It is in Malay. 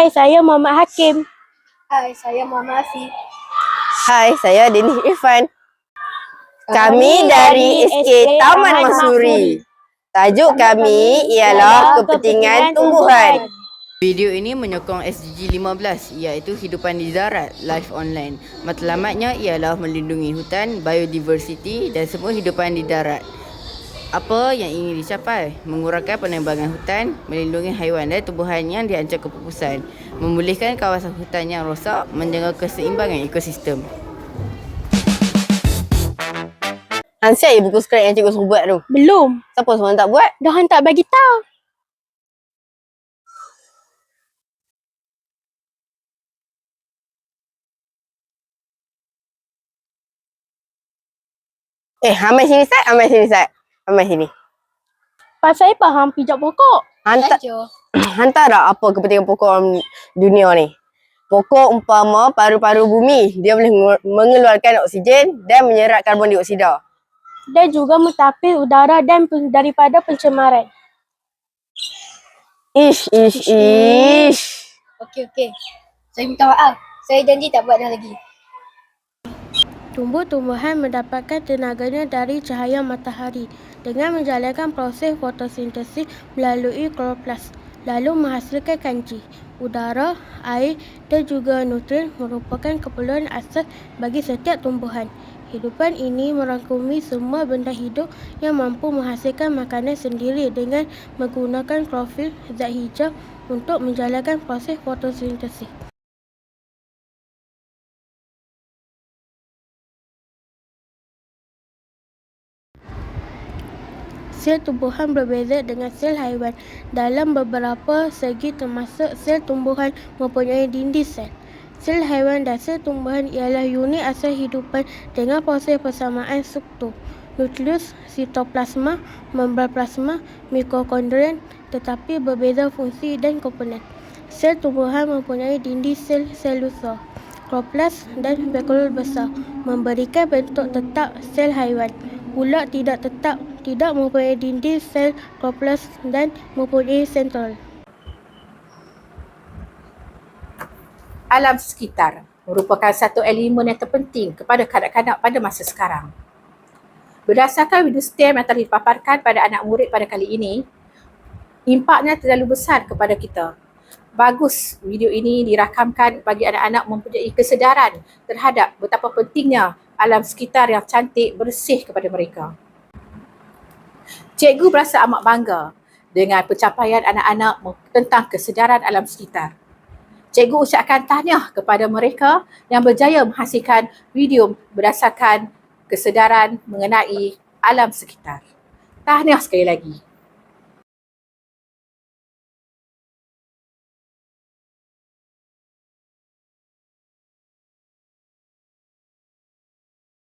Hai, saya Muhammad Hakim. Hai, saya Muhammad Afiq. Hai, saya Denis Irfan. Kami dari SK Taman Masuri. Tajuk kami ialah kepentingan tumbuhan. Video ini menyokong SDG 15 iaitu hidupan di darat live online. Matlamatnya ialah melindungi hutan, biodiversiti dan semua hidupan di darat. Apa yang ingin dicapai? Mengurangkan penebangan hutan, melindungi haiwan dan tumbuhan yang diancam kepupusan, memulihkan kawasan hutan yang rosak, menjaga keseimbangan ekosistem. Hansiap buku skrip yang cikgu suruh buat tu? Belum. Siapa seorang tak buat? Dah tak bagi tahu. Amai sini Sat, amai sini Sat. Amai sini. Pas saya faham pijak pokok. Hantar tak apa kepentingan pokok dalam dunia ni? Pokok umpama paru-paru bumi. Dia boleh mengeluarkan oksigen dan menyerap karbon dioksida. Dan juga mentapis udara dan daripada pencemaran. Ish. Okey. Saya minta maaf. Saya janji tak buat dah lagi. Tumbuh-tumbuhan mendapatkan tenaganya dari cahaya matahari dengan menjalankan proses fotosintesis melalui kloroplas, lalu menghasilkan kanci. Udara, air dan juga nutrien merupakan keperluan asas bagi setiap tumbuhan. Kehidupan ini merangkumi semua benda hidup yang mampu menghasilkan makanan sendiri dengan menggunakan klorofil, zat hijau untuk menjalankan proses fotosintesis. Sel tumbuhan berbeza dengan sel haiwan dalam beberapa segi termasuk sel tumbuhan mempunyai dinding sel. Sel haiwan dan sel tumbuhan ialah unit asal hidupan dengan proses persamaan struktur. Nukleus, sitoplasma, membran plasma, mitokondria tetapi berbeza fungsi dan komponen. Sel tumbuhan mempunyai dinding sel selulosa, kloroplas dan spekul besar memberikan bentuk tetap. Sel haiwan pula tidak tetap, tidak mempunyai dinding sel kloroplas dan mempunyai sentral. Alam sekitar merupakan satu elemen yang terpenting kepada kanak-kanak pada masa sekarang. Berdasarkan video STEM yang telah dipaparkan pada anak murid pada kali ini, impaknya terlalu besar kepada kita. Bagus video ini dirakamkan bagi anak-anak mempunyai kesedaran terhadap betapa pentingnya alam sekitar yang cantik, bersih kepada mereka. Cikgu berasa amat bangga dengan pencapaian anak-anak tentang kesedaran alam sekitar. Cikgu ucapkan tahniah kepada mereka yang berjaya menghasilkan video berdasarkan kesedaran mengenai alam sekitar. Tahniah sekali lagi.